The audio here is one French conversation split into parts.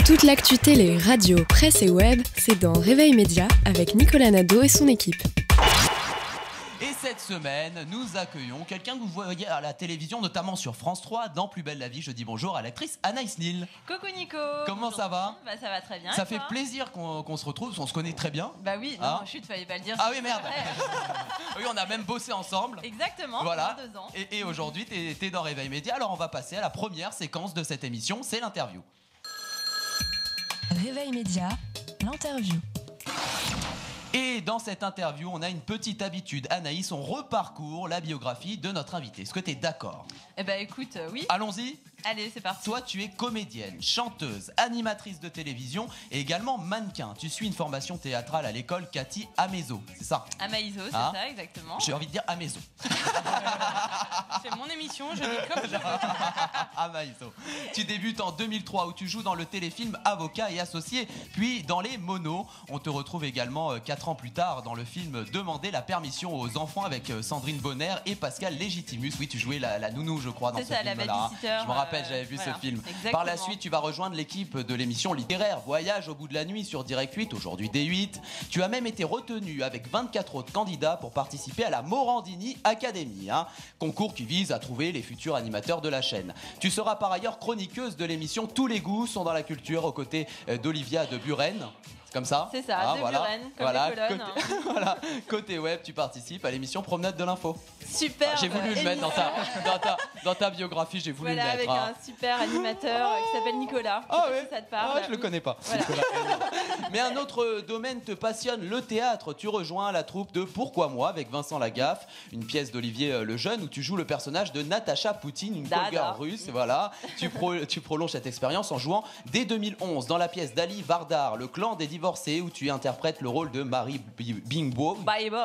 Toute l'actu télé, radio, presse et web, c'est dans Réveil Média avec Nicolas Nadeau et son équipe. Et cette semaine, nous accueillons quelqu'un que vous voyez à la télévision, notamment sur France 3, dans Plus belle la vie. Je dis bonjour à l'actrice Anaïs Nin. Coucou Nico. Comment ça va? Bah ça va très bien. Ça fait plaisir qu'on se retrouve, on se connaît très bien. Bah oui, non, chut, fallait pas le dire. Ah oui, merde. Oui, on a même bossé ensemble. Exactement, voilà. pendant 2 ans. Et aujourd'hui, t'es dans Réveil Média, alors on va passer à la première séquence de cette émission, c'est l'interview. Réveil Média, l'interview. Et dans cette interview, on a une petite habitude. Anaïs, on reparcourt la biographie de notre invité. Est-ce que tu es d'accord? Eh ben écoute, oui. Allons-y. Allez, c'est parti. Toi, tu es comédienne, chanteuse, animatrice de télévision et également mannequin. Tu suis une formation théâtrale à l'école Cathy Amezo, c'est ça? Amaïso, c'est ça, exactement. J'ai envie de dire Amezo. C'est mon émission, je dis comme je veux. Amaïso. Tu débutes en 2003 où tu joues dans le téléfilm Avocat et Associé, puis dans Les Monos. On te retrouve également 4 ans plus tard dans le film Demander la permission aux enfants avec Sandrine Bonner et Pascal Légitimus. Oui, tu jouais la nounou, je crois, dans ce film-là. C'est ça, la babysitter. Je me rappelle, j'avais vu ce film. Exactement. Par la suite, tu vas rejoindre l'équipe de l'émission littéraire Voyage au bout de la nuit sur Direct 8, aujourd'hui D8. Tu as même été retenu avec 24 autres candidats pour participer à la Morandini Academy, concours qui vise à trouver les futurs animateurs de la chaîne. Tu seras par ailleurs chroniqueuse de l'émission Tous les goûts sont dans la culture aux côtés d'Olivia de Buren. Comme ça. C'est ça, de Buren, comme les colonnes. Voilà, côté web, tu participes à l'émission Promenade de l'info. Super. J'ai voulu le mettre dans ta biographie, j'ai voulu le mettre. Avec un super animateur qui s'appelle Nicolas. Ah ouais. Si ça te parle. Je le connais pas. Voilà. Mais un autre domaine te passionne, le théâtre. Tu rejoins la troupe de Pourquoi moi avec Vincent Lagaffe, une pièce d'Olivier Lejeune où tu joues le personnage de Natacha Poutine, une call girl russe. Voilà. Tu prolonges cette expérience en jouant dès 2011 dans la pièce d'Ali Vardar, Le clan des divorcés, où tu interprètes le rôle de Marie Bingbo. Bible.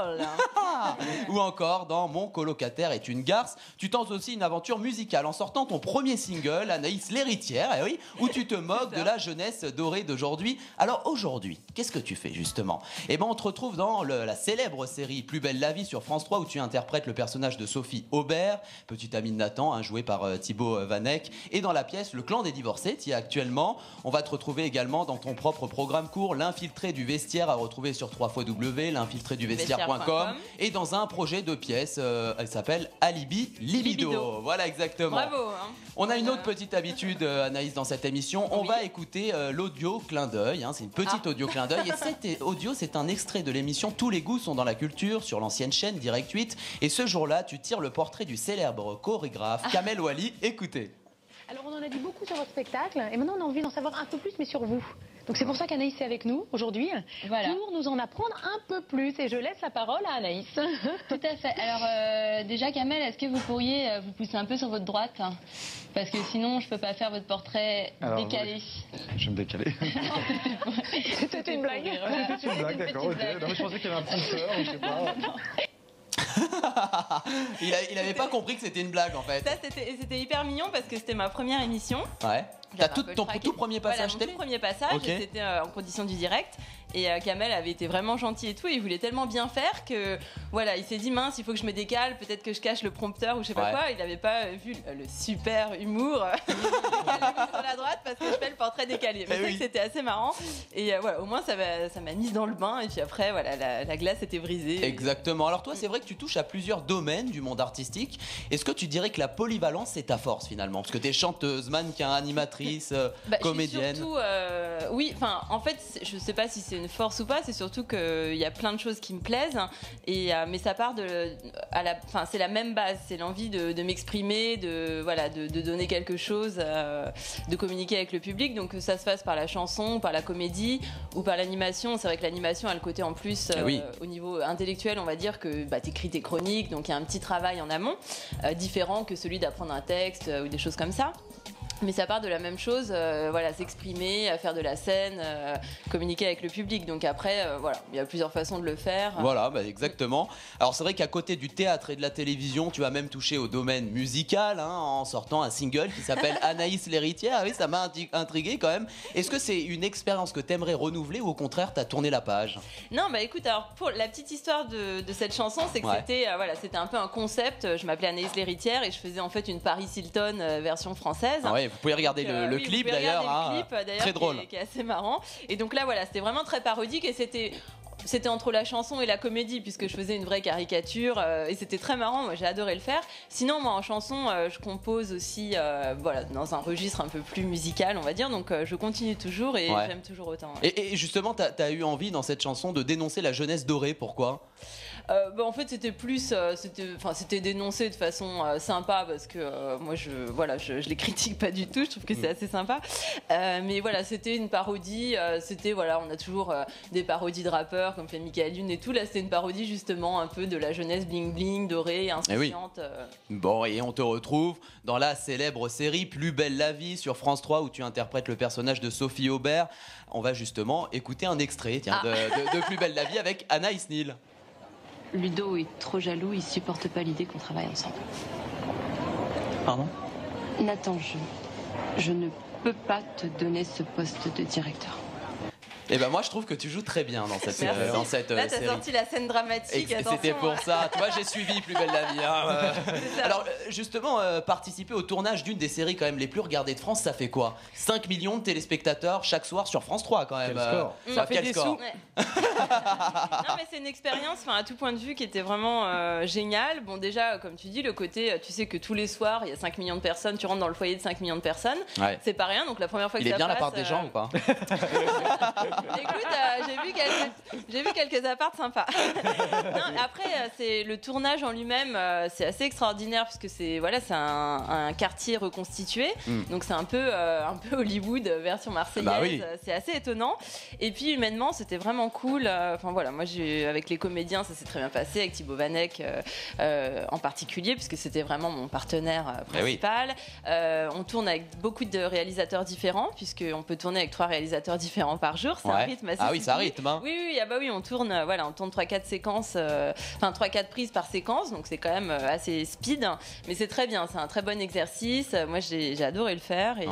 Ou encore dans Mon colocataire est une garce. Tu tentes aussi une aventure musicale en sortant ton premier single, Anaïs l'héritière, oui, où tu te moques de la jeunesse dorée d'aujourd'hui. Alors aujourd'hui, qu'est-ce que tu fais justement? Eh ben, on te retrouve dans la célèbre série Plus belle la vie sur France 3 où tu interprètes le personnage de Sophie Aubert, petite amie de Nathan, jouée par Thibaut Vanek, et dans la pièce Le clan des divorcés, tu y es actuellement. On va te retrouver également dans ton propre programme court, L'infiltré du vestiaire, à retrouver sur www.l'infiltréduvestiaire.com, et dans un projet de pièce, elle s'appelle Alibi Libido. Voilà, exactement. Bravo. On a une autre petite habitude, Anaïs, dans cette émission. On va écouter l'audio clin d'œil. C'est une petite audio clin d'œil. Et cet audio, c'est un extrait de l'émission Tous les goûts sont dans la culture sur l'ancienne chaîne Direct 8. Et ce jour-là, tu tires le portrait du célèbre chorégraphe Kamel Wally. Écoutez. Alors on en a dit beaucoup sur votre spectacle et maintenant on a envie d'en savoir un peu plus mais sur vous. Donc c'est pour ça qu'Anaïs est avec nous aujourd'hui, pour nous en apprendre un peu plus. Et je laisse la parole à Anaïs. Tout à fait. Alors déjà Kamel, est-ce que vous pourriez vous pousser un peu sur votre droite? Parce que sinon je peux pas faire votre portrait décalé. Je vais me décaler. C'était une blague. C'était une blague, d'accord, ok. Non, mais je pensais qu'il y avait un prompteur, je sais pas. Il avait pas compris que c'était une blague en fait. Ça c'était hyper mignon parce que c'était ma première émission. Ouais. T'as ton tout premier passage mon tout premier passage, c'était en condition du direct. Et Kamel avait été vraiment gentil et tout, et il voulait tellement bien faire que voilà, il s'est dit mince, il faut que je me décale, peut-être que je cache le prompteur ou je sais pas quoi. Il n'avait pas vu le super humour sur la droite parce que je fais le portrait décalé. Mais c'est vrai que c'était assez marrant. Et voilà, au moins ça m'a mise dans le bain, et puis après voilà, la glace était brisée. Exactement. Alors toi, c'est vrai que tu touches à plusieurs domaines du monde artistique. Est-ce que tu dirais que la polyvalence c'est ta force finalement? Parce que t'es chanteuse, mannequin, animatrice, comédienne. Surtout, oui, enfin en fait, je sais pas si c'est une force ou pas, c'est surtout qu'il y a plein de choses qui me plaisent, mais ça part c'est la même base, c'est l'envie de m'exprimer, de donner quelque chose, de communiquer avec le public, donc que ça se fasse par la chanson, par la comédie ou par l'animation. C'est vrai que l'animation a le côté en plus au niveau intellectuel, on va dire que t'écris tes chroniques, donc il y a un petit travail en amont différent que celui d'apprendre un texte ou des choses comme ça. Mais ça part de la même chose, s'exprimer, faire de la scène, communiquer avec le public. Donc après, il y a plusieurs façons de le faire. Voilà, exactement. Alors c'est vrai qu'à côté du théâtre et de la télévision, tu as même touché au domaine musical, en sortant un single qui s'appelle Anaïs l'héritière. Ah oui, ça m'a intrigué quand même. Est-ce que c'est une expérience que tu aimerais renouveler ou au contraire, tu as tourné la page? Non, écoute, alors pour la petite histoire de cette chanson, c'est que c'était un peu un concept. Je m'appelais Anaïs l'héritière et je faisais en fait une Paris Hilton version française. Ah ouais, vous pouvez regarder le oui, clip vous pouvez d'ailleurs, regarder le clip, très drôle. Qui est assez marrant. Et donc là, voilà, c'était vraiment très parodique et c'était entre la chanson et la comédie puisque je faisais une vraie caricature et c'était très marrant, moi j'ai adoré le faire. Sinon moi en chanson je compose aussi voilà, dans un registre un peu plus musical on va dire, donc je continue toujours et j'aime toujours autant. Et justement t'as eu envie dans cette chanson de dénoncer la jeunesse dorée, pourquoi? En fait c'était plus c'était dénoncé de façon sympa parce que moi je les critique pas du tout, je trouve que c'est assez sympa, mais voilà c'était une parodie, c'était voilà, on a toujours des parodies de rappeurs comme fait Michael Youn et tout, là c'était une parodie justement un peu de la jeunesse bling bling dorée insouciante. Bon, et on te retrouve dans la célèbre série Plus belle la vie sur France 3 où tu interprètes le personnage de Sophie Aubert. On va justement écouter un extrait de Plus belle la vie avec Anaïs Nin. Ludo est trop jaloux, il supporte pas l'idée qu'on travaille ensemble. Pardon? Nathan, je ne peux pas te donner ce poste de directeur. Et ben moi je trouve que tu joues très bien dans cette série. Là t'as sorti la scène dramatique. C'était pour ça. Tu vois, j'ai suivi Plus belle la vie. Hein. Alors justement, participer au tournage d'une des séries quand même les plus regardées de France, ça fait quoi? 5 millions de téléspectateurs chaque soir sur France 3 quand même. Quel score. Ça fait des sous. Ouais. Non mais c'est une expérience, à tout point de vue, qui était vraiment géniale. Bon déjà, comme tu dis, le côté, tu sais que tous les soirs il y a 5 millions de personnes, tu rentres dans le foyer de 5 millions de personnes. Ouais. C'est pas rien. Donc la première fois que il ça est bien passe, l'appart des gens ou pas? Écoute, j'ai vu quelques apparts sympas. Non, après, c'est le tournage en lui-même, c'est assez extraordinaire puisque c'est un quartier reconstitué, donc c'est un peu Hollywood version marseillaise. Bah oui. C'est assez étonnant. Et puis humainement, c'était vraiment cool. Enfin voilà, moi avec les comédiens, ça s'est très bien passé avec Thibaut Vanek en particulier puisque c'était vraiment mon partenaire principal. On tourne avec beaucoup de réalisateurs différents puisqu'on peut tourner avec 3 réalisateurs différents par jour. C'est un rythme assez oui, ça rythme. Hein. Oui, on tourne 3-4 séquences, 3-4 prises par séquence, donc c'est quand même assez speed, mais c'est très bien, c'est un très bon exercice. Moi, j'ai adoré le faire. Et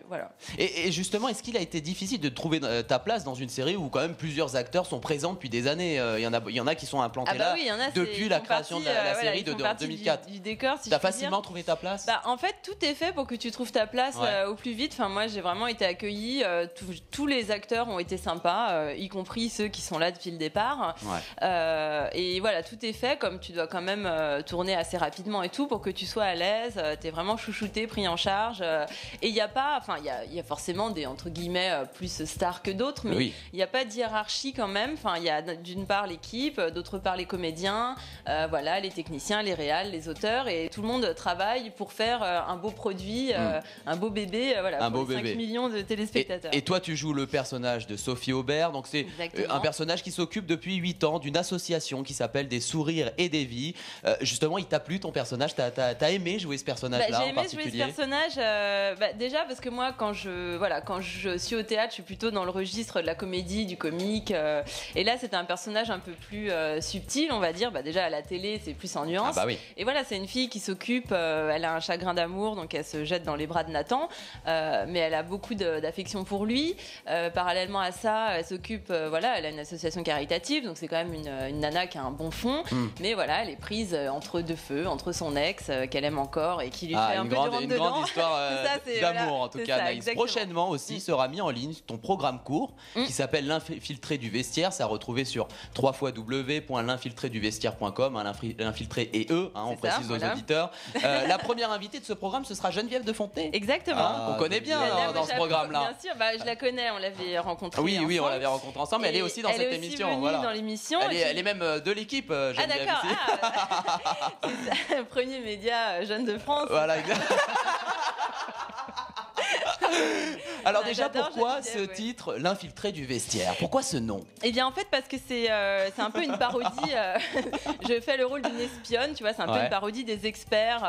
voilà. Et justement, est-ce qu'il a été difficile de trouver ta place dans une série où quand même plusieurs acteurs sont présents depuis des années? Il y en a qui sont implantés là depuis la création de la série de 2004. Du décor, si t'as facilement trouvé ta place? En fait, tout est fait pour que tu trouves ta place au plus vite. Enfin, moi, j'ai vraiment été accueillie. Tous les acteurs ont été sympas, y compris ceux qui sont là depuis le départ. Et voilà, tout est fait comme tu dois quand même tourner assez rapidement et tout pour que tu sois à l'aise. T'es vraiment chouchouté, pris en charge. Et il y a pas, il y a forcément des entre guillemets plus stars que d'autres, mais il n'y a pas de hiérarchie quand même. Enfin, il y a d'une part l'équipe, d'autre part les comédiens, voilà, les techniciens, les réals, les auteurs, et tout le monde travaille pour faire un beau produit, un beau bébé, voilà, pour 5 millions de téléspectateurs. Et toi, tu joues le personnage de Sophie Aubert, donc c'est un personnage qui s'occupe depuis 8 ans d'une association qui s'appelle Des Sourires et des Vies. Justement, il t'a plu ton personnage? T'as aimé jouer ce personnage-là en particulier? J'ai aimé jouer ce personnage, déjà parce que moi, quand je suis au théâtre, je suis plutôt dans le registre de la comédie, du comique, et là, c'était un personnage un peu plus subtil, on va dire. Déjà, à la télé, c'est plus en nuance. Et voilà, c'est une fille qui s'occupe, elle a un chagrin d'amour, donc elle se jette dans les bras de Nathan, mais elle a beaucoup d'affection pour lui. Parallèlement à ça, elle s'occupe, elle a une association caritative, donc c'est quand même une nana qui a un bon fond, mais voilà, elle est prise entre deux feux, entre son ex qu'elle aime encore et qui lui fait un peu du rentre-dedans. Une grande histoire d'amour en tout cas, Anaïs. Exactement. Prochainement aussi sera mis en ligne ton programme court qui s'appelle L'infiltré du vestiaire. Ça à retrouver sur www.l'infiltréduvestiaire.com, l'infiltré et on précise aux auditeurs. La première invitée de ce programme, ce sera Geneviève de Fontenay. Exactement. On connaît bien dans ce programme-là. Bien sûr, je la connais, on l'avait rencontrée. Oui, on l'avait rencontrée ensemble, mais elle est aussi dans cette émission. Dans l'émission. Elle est même de l'équipe, Geneviève. Ah d'accord. C'est ça, premier média jeune de France. Voilà, exactement. Alors déjà, pourquoi ce titre, L'infiltré du vestiaire? Pourquoi ce nom? Eh bien en fait parce que c'est un peu une parodie. Je fais le rôle d'une espionne, tu vois, c'est un peu une parodie des experts,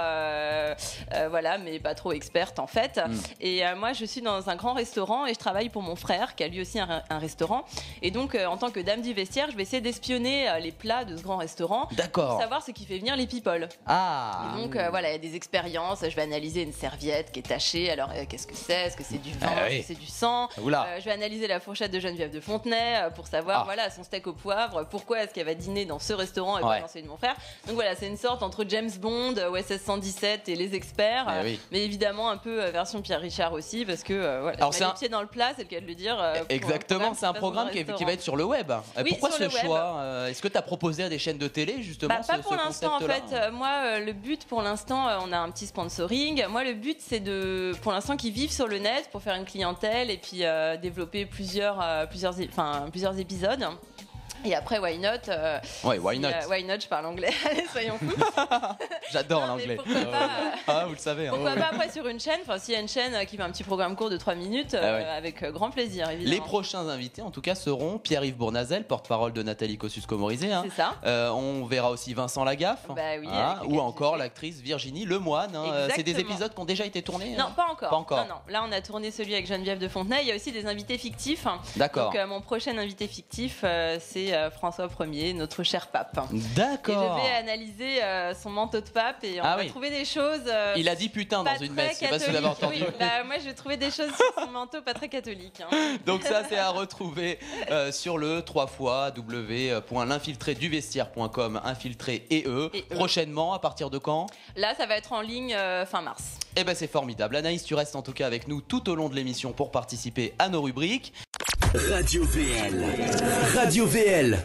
voilà, mais pas trop experte en fait. Et moi je suis dans un grand restaurant et je travaille pour mon frère qui a lui aussi un restaurant. Et donc en tant que dame du vestiaire, je vais essayer d'espionner les plats de ce grand restaurant pour savoir ce qui fait venir les people. Et donc voilà, il y a des expériences, je vais analyser une serviette qui est tachée, alors qu'est-ce que c'est? Est-ce que c'est du vin? oui. c'est du sang. Je vais analyser la fourchette de Geneviève de Fontenay pour savoir voilà, son steak au poivre, pourquoi est-ce qu'elle va dîner dans ce restaurant et pas dans celui de mon frère. Donc voilà, c'est une sorte entre James Bond, OSS 117 et les experts, mais évidemment un peu version Pierre Richard aussi, parce que voilà, alors, les pieds dans le plat, c'est le cas de le dire. Exactement, c'est un programme qui va être sur le web. Pourquoi ce choix Est-ce que tu as proposé à des chaînes de télé justement pas pour l'instant en fait. Moi, le but pour l'instant, on a un petit sponsoring. Moi, le but c'est pour l'instant qu'ils vivent sur le net pour faire une clientèle et puis développer plusieurs épisodes. Et après, why not why not why not, je parle anglais. Allez, soyons fous. J'adore l'anglais. Pourquoi pas vous le savez. Pourquoi pas après sur une chaîne, s'il y a une chaîne qui fait un petit programme court de 3 minutes, avec grand plaisir, évidemment. Les prochains invités, en tout cas, seront Pierre-Yves Bournazel, porte-parole de Nathalie Kosciusko-Morizet. C'est ça. On verra aussi Vincent Lagaffe. Ou encore l'actrice Virginie Lemoine. C'est des épisodes qui ont déjà été tournés Non, pas encore. Non. Là, on a tourné celui avec Geneviève de Fontenay. Il y a aussi des invités fictifs. D'accord. Donc, mon prochain invité fictif, c'est François Ier, notre cher pape. D'accord. Et je vais analyser son manteau de pape et on va trouver des choses. Il a dit putain dans une messe, je sais pas si vous avez entendu. Moi, je vais trouver des choses sur son manteau pas très catholique. Donc ça, c'est à retrouver sur le www.l'infiltréduvestiaire.com, infiltré prochainement, à partir de quand? Là, ça va être en ligne fin mars. Eh ben, c'est formidable. Anaïs, tu restes en tout cas avec nous tout au long de l'émission pour participer à nos rubriques. Radio VL. Radio VL.